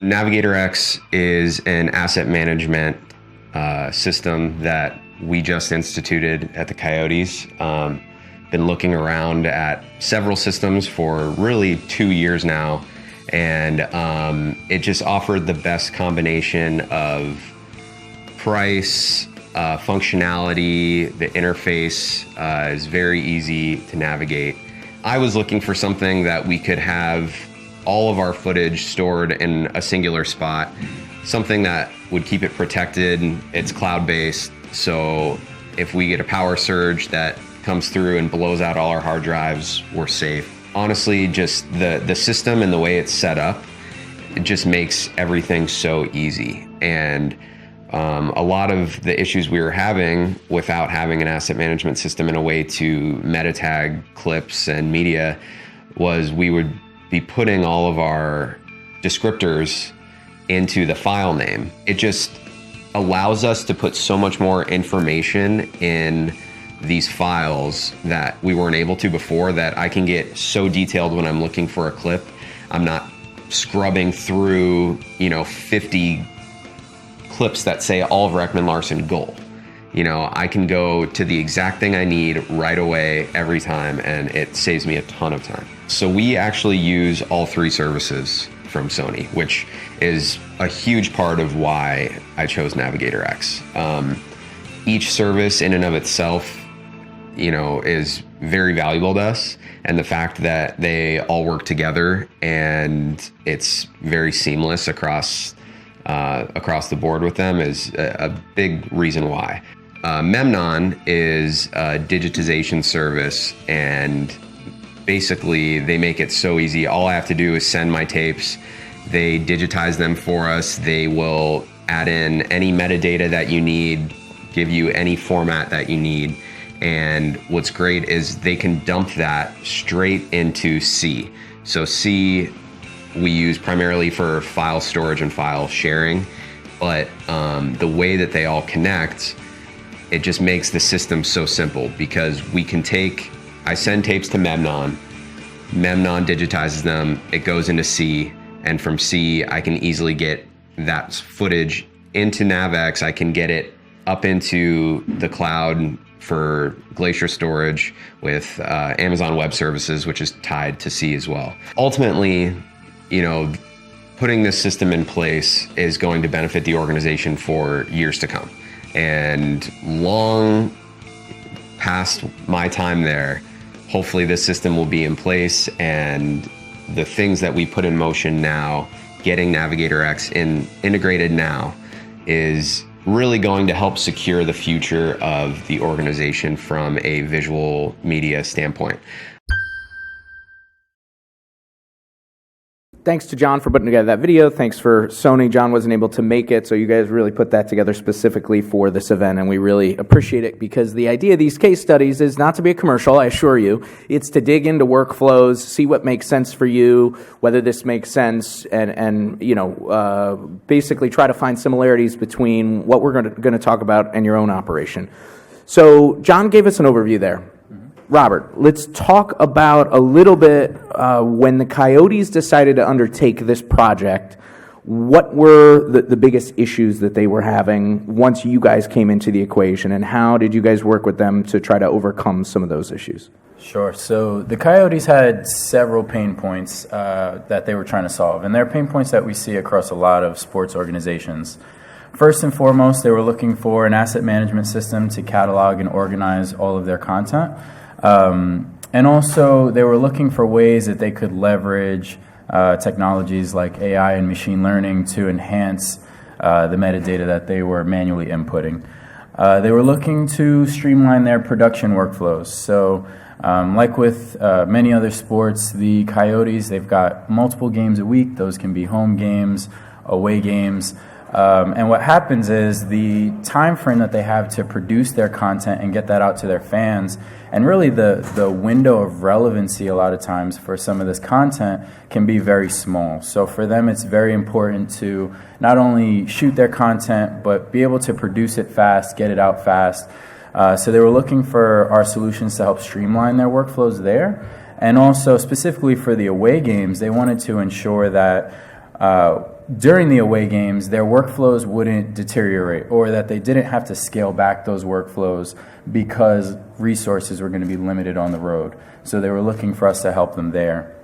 NavigatorX is an asset management system that we just instituted at the Coyotes. Been looking around at several systems for really 2 years now, and it just offered the best combination of price, functionality. The interface is very easy to navigate. I was looking for something that we could have all of our footage stored in a singular spot, something that would keep it protected. It's cloud-based, so if we get a power surge that comes through and blows out all our hard drives, we're safe. Honestly, just the system and the way it's set up, it just makes everything so easy. And a lot of the issues we were having without having an asset management system and a way to meta tag clips and media was we would be putting all of our descriptors into the file name. It just allows us to put so much more information in these files that we weren't able to before, that I can get so detailed when I'm looking for a clip. I'm not scrubbing through, 50 clips that say Oliver Ekman-Larsson goal. I can go to the exact thing I need right away every time, and it saves me a ton of time. So we actually use all three services from Sony, which is a huge part of why I chose NavigatorX. Each service in and of itself, is very valuable to us, and the fact that they all work together and it's very seamless across the board with them is a big reason why. MEMNON is a digitization service, and basically they make it so easy. All I have to do is send my tapes. They digitize them for us. They will add in any metadata that you need, give you any format that you need. And what's great is they can dump that straight into C. So C we use primarily for file storage and file sharing, but the way that they all connect, it just makes the system so simple, because I send tapes to MEMNON digitizes them, it goes into C, and from C I can easily get that footage into NavX. I can get it up into the cloud for Glacier storage with Amazon Web Services, which is tied to C as well. Ultimately, putting this system in place is going to benefit the organization for years to come. And long past my time there, hopefully this system will be in place, and the things that we put in motion now, getting NavigatorX integrated now, is really going to help secure the future of the organization from a visual media standpoint. Thanks to Jon for putting together that video. Thanks for Sony. Jon wasn't able to make it, so you guys really put that together specifically for this event, and we really appreciate it, because the idea of these case studies is not to be a commercial, I assure you. It's to dig into workflows, see what makes sense for you, whether this makes sense, and basically try to find similarities between what we're going to talk about and your own operation. So Jon gave us an overview there. Robert, let's talk about a little bit when the Coyotes decided to undertake this project. What were the biggest issues that they were having once you guys came into the equation, and how did you guys work with them to try to overcome some of those issues? Sure. So the Coyotes had several pain points that they were trying to solve, and they're pain points that we see across a lot of sports organizations. First and foremost, they were looking for an asset management system to catalog and organize all of their content. And also, they were looking for ways that they could leverage technologies like AI and machine learning to enhance the metadata that they were manually inputting. They were looking to streamline their production workflows. So, like with many other sports, the Coyotes, they've got multiple games a week. Those can be home games, away games. And what happens is the time frame that they have to produce their content and get that out to their fans, and really the window of relevancy a lot of times for some of this content can be very small. So for them, it's very important to not only shoot their content, but be able to produce it fast, get it out fast. So they were looking for our solutions to help streamline their workflows there. And also specifically for the away games, they wanted to ensure that during the away games, their workflows wouldn't deteriorate, or that they didn't have to scale back those workflows because resources were going to be limited on the road. So they were looking for us to help them there.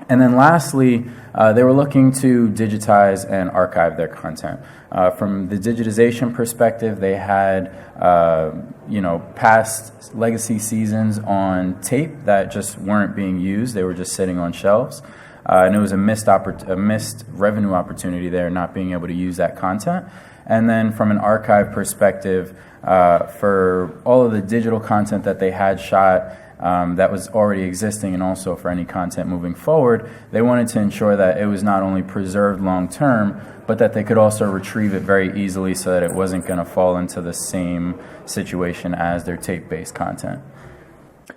And then lastly, they were looking to digitize and archive their content. From the digitization perspective, they had past legacy seasons on tape that just weren't being used. They were just sitting on shelves. And it was a missed revenue opportunity there, not being able to use that content. And then from an archive perspective, for all of the digital content that they had shot that was already existing, and also for any content moving forward, they wanted to ensure that it was not only preserved long term, but that they could also retrieve it very easily so that it wasn't going to fall into the same situation as their tape-based content.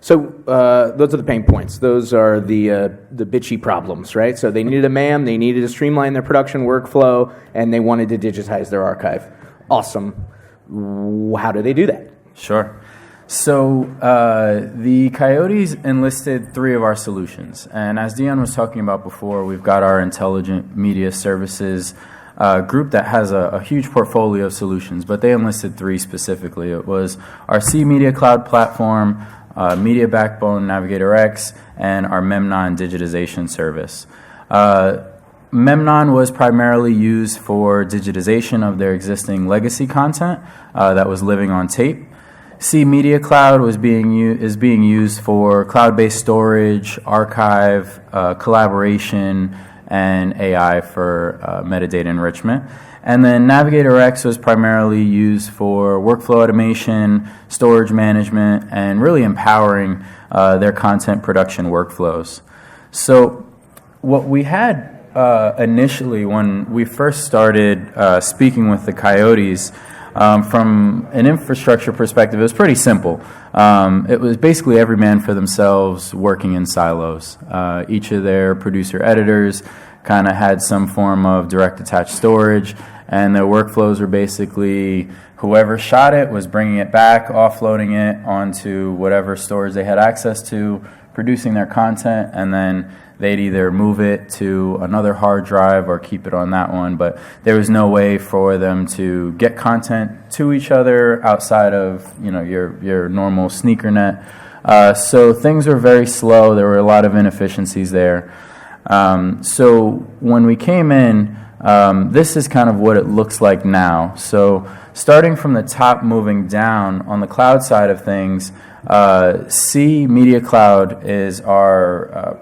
So those are the pain points. Those are the bitchy problems, right? So they needed a MAM, they needed to streamline their production workflow, and they wanted to digitize their archive. Awesome. How do they do that? Sure. So the Coyotes enlisted 3 of our solutions. And as Dion was talking about before, we've got our intelligent media services group that has a huge portfolio of solutions, but they enlisted 3 specifically. It was our C Media Cloud platform, Media Backbone NavigatorX, and our MEMNON digitization service. MEMNON was primarily used for digitization of their existing legacy content that was living on tape. C Media Cloud is being used for cloud-based storage, archive, collaboration, and AI for metadata enrichment. And then NavigatorX was primarily used for workflow automation, storage management, and really empowering their content production workflows. So what we had initially when we first started speaking with the Coyotes, from an infrastructure perspective, it was pretty simple. It was basically every man for themselves working in silos. Each of their producer editors kind of had some form of direct attached storage, and their workflows were basically whoever shot it was bringing it back, offloading it onto whatever storage they had access to, producing their content, and then they'd either move it to another hard drive or keep it on that one. But there was no way for them to get content to each other outside of your normal sneaker net. So things were very slow. There were a lot of inefficiencies there. So when we came in, this is kind of what it looks like now. So starting from the top moving down on the cloud side of things, C Media Cloud is our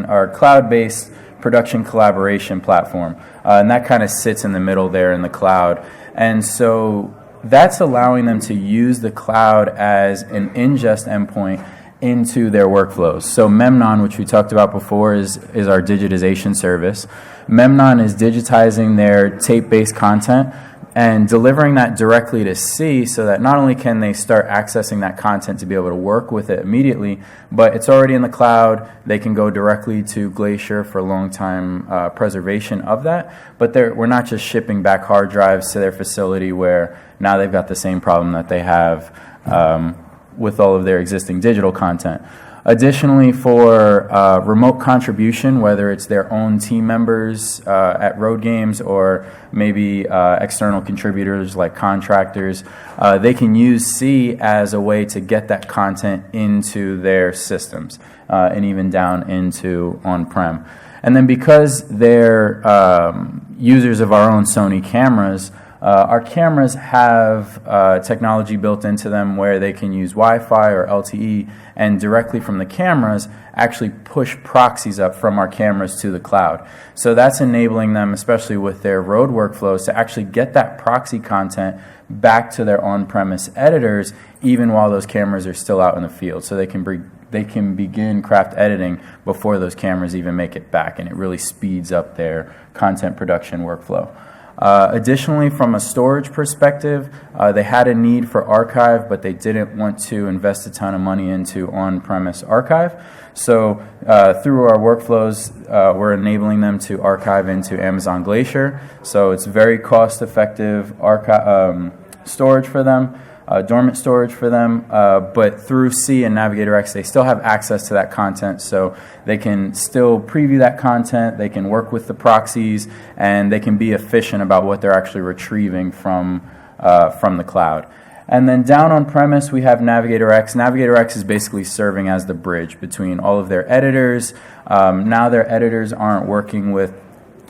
our cloud-based production collaboration platform, and that kind of sits in the middle there in the cloud. And so that's allowing them to use the cloud as an ingest endpoint into their workflows. So MEMNON, which we talked about before, is our digitization service. MEMNON is digitizing their tape-based content and delivering that directly to C, so that not only can they start accessing that content to be able to work with it immediately, but it's already in the cloud. They can go directly to Glacier for long-time preservation of that. But we're not just shipping back hard drives to their facility where now they've got the same problem that they have with all of their existing digital content. Additionally, for remote contribution, whether it's their own team members at road games or maybe external contributors like contractors, they can use C as a way to get that content into their systems and even down into on-prem. And then because they're users of our own Sony cameras, our cameras have technology built into them where they can use Wi-Fi or LTE and directly from the cameras actually push proxies up from our cameras to the cloud. So that's enabling them, especially with their road workflows, to actually get that proxy content back to their on-premise editors even while those cameras are still out in the field. So they can begin craft editing before those cameras even make it back, and it really speeds up their content production workflow. Additionally, from a storage perspective, they had a need for archive, but they didn't want to invest a ton of money into on-premise archive. So through our workflows, we're enabling them to archive into Amazon Glacier. So it's very cost-effective storage for them. dormant storage for them, but through C and NavigatorX, they still have access to that content, so they can still preview that content, they can work with the proxies, and they can be efficient about what they're actually retrieving from the cloud. And then down on premise, we have NavigatorX. NavigatorX is basically serving as the bridge between all of their editors. Now their editors aren't working with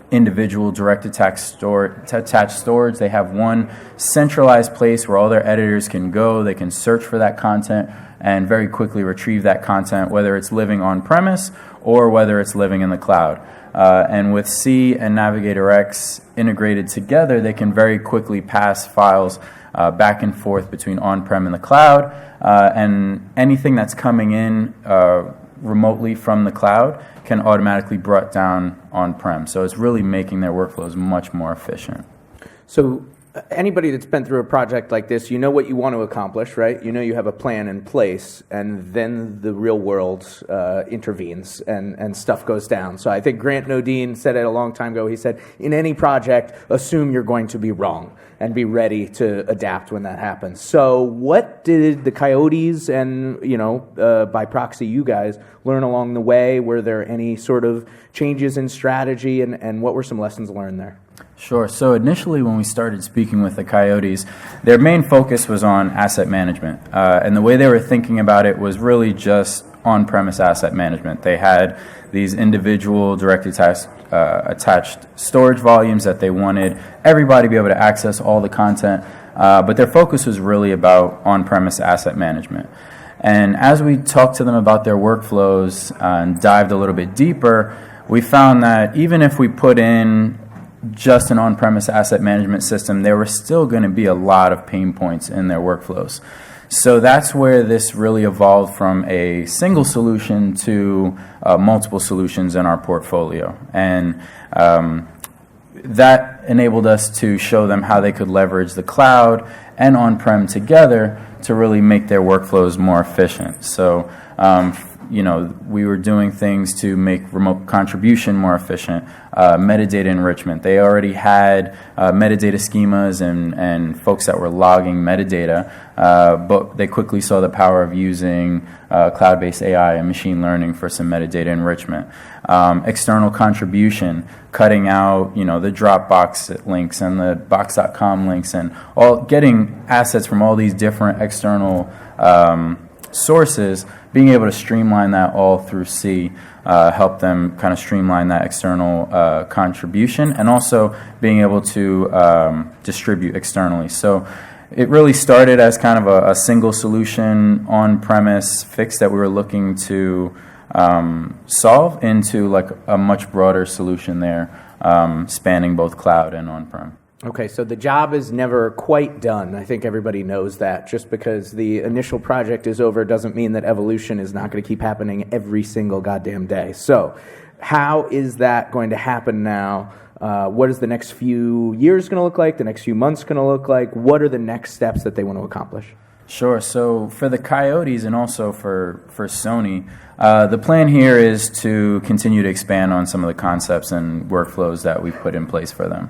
individual direct attached storage. They have one centralized place where all their editors can go. They can search for that content and very quickly retrieve that content, whether it's living on premise or whether it's living in the cloud. And with C and NavigatorX integrated together, they can very quickly pass files back and forth between on-prem and the cloud, and anything that's coming in remotely from the cloud can automatically be brought down on-prem. So it's really making their workflows much more efficient. So anybody that's been through a project like this, you know what you want to accomplish, right? You know you have a plan in place, and then the real world intervenes and stuff goes down. So I think Grant Nodine said it a long time ago. He said, in any project, assume you're going to be wrong and be ready to adapt when that happens. So what did the Coyotes and, by proxy, you guys learn along the way? Were there any sort of changes in strategy, and what were some lessons learned there? Sure. So initially when we started speaking with the Coyotes, their main focus was on asset management. And the way they were thinking about it was really just on-premise asset management. They had these individual direct attached storage volumes that they wanted everybody to be able to access all the content. But their focus was really about on-premise asset management. And as we talked to them about their workflows and dived a little bit deeper, we found that even if we put in just an on-premise asset management system, there were still going to be a lot of pain points in their workflows. So that's where this really evolved from a single solution to multiple solutions in our portfolio. And that enabled us to show them how they could leverage the cloud and on-prem together to really make their workflows more efficient. So we were doing things to make remote contribution more efficient, metadata enrichment. They already had metadata schemas and folks that were logging metadata, but they quickly saw the power of using cloud-based AI and machine learning for some metadata enrichment. External contribution, cutting out the Dropbox links and the Box.com links, and getting assets from all these different external sources, being able to streamline that all through C, help them kind of streamline that external contribution, and also being able to distribute externally. So it really started as kind of a single solution on-premise fix that we were looking to solve into like a much broader solution there, spanning both cloud and on-prem. Okay, so the job is never quite done. I think everybody knows that. Just because the initial project is over doesn't mean that evolution is not going to keep happening every single goddamn day. So how is that going to happen now? What is the next few years going to look like? The next few months going to look like? What are the next steps that they want to accomplish? Sure. So for the Coyotes and also for Sony, the plan here is to continue to expand on some of the concepts and workflows that we've put in place for them.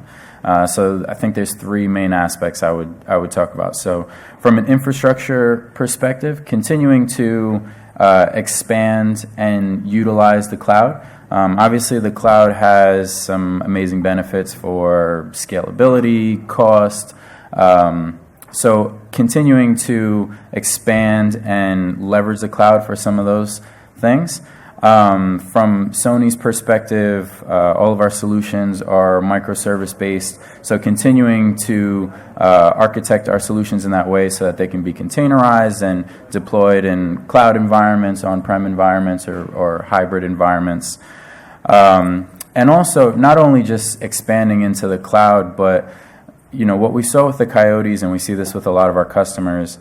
So I think there's three main aspects I would talk about. So from an infrastructure perspective, continuing to expand and utilize the cloud. Obviously, the cloud has some amazing benefits for scalability, cost. So continuing to expand and leverage the cloud for some of those things. From Sony's perspective, all of our solutions are microservice based, so continuing to architect our solutions in that way so that they can be containerized and deployed in cloud environments, on-prem environments, or hybrid environments. And also not only just expanding into the cloud, but what we saw with the Coyotes, and we see this with a lot of our customers,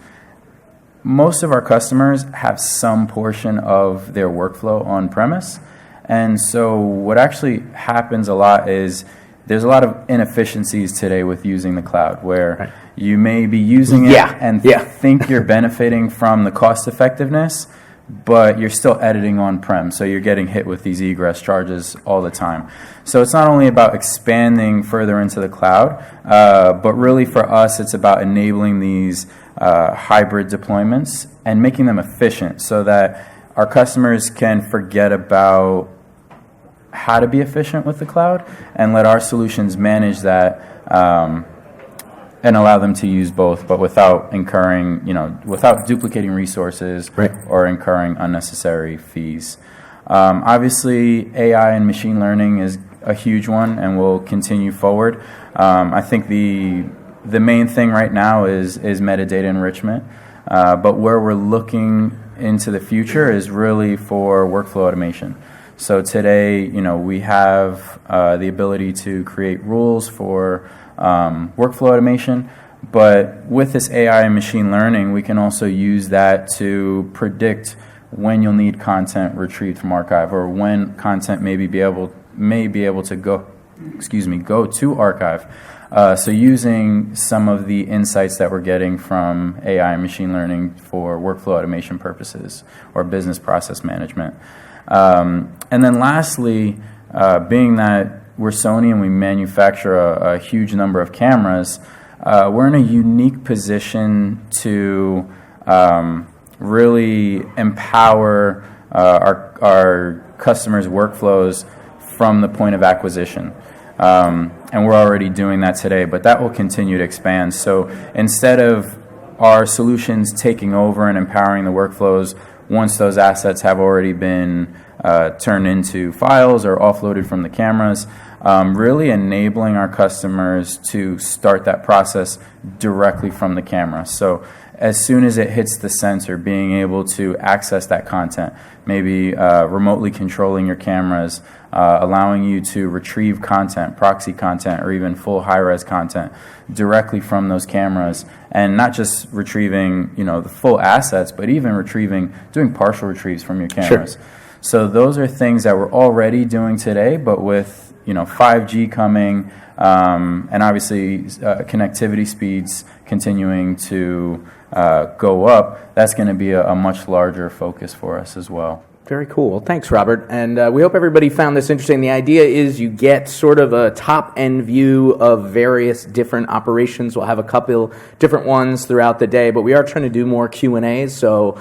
most of our customers have some portion of their workflow on-premise. And so what actually happens a lot is there's a lot of inefficiencies today with using the cloud, where you may be using it and think you're benefiting from the cost effectiveness, but you're still editing on-prem, so you're getting hit with these egress charges all the time. So it's not only about expanding further into the cloud, but really for us, it's about enabling these hybrid deployments and making them efficient so that our customers can forget about how to be efficient with the cloud and let our solutions manage that and allow them to use both, but without incurring, without duplicating resources or incurring unnecessary fees. Obviously, AI and machine learning is a huge one and will continue forward. I think the main thing right now is metadata enrichment, but where we're looking into the future is really for workflow automation. So today, we have the ability to create rules for workflow automation, but with this AI and machine learning, we can also use that to predict when you'll need content retrieved from archive, or when content may be able to go to archive. So using some of the insights that we're getting from AI and machine learning for workflow automation purposes or business process management. And then lastly, being that we're Sony and we manufacture a huge number of cameras, we're in a unique position to really empower our customers' workflows from the point of acquisition. And we're already doing that today, but that will continue to expand. So instead of our solutions taking over and empowering the workflows once those assets have already been turned into files or offloaded from the cameras, really enabling our customers to start that process directly from the camera. So as soon as it hits the sensor, being able to access that content, maybe remotely controlling your cameras, allowing you to retrieve content, proxy content, or even full high-res content directly from those cameras, and not just retrieving, the full assets, but even doing partial retrieves from your cameras. Sure. So those are things that we're already doing today, but with 5G coming, and obviously connectivity speeds continuing to go up, that's going to be a much larger focus for us as well. Very cool. Well, thanks, Robert. And we hope everybody found this interesting. The idea is you get sort of a top-end view of various different operations. We'll have a couple different ones throughout the day, but we are trying to do more Q&As, so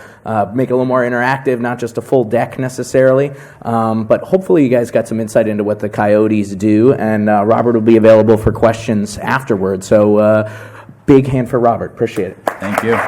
make it a little more interactive, not just a full deck necessarily. But hopefully you guys got some insight into what the Coyotes do, and Robert will be available for questions afterwards. So big hand for Robert. Appreciate it. Thank you.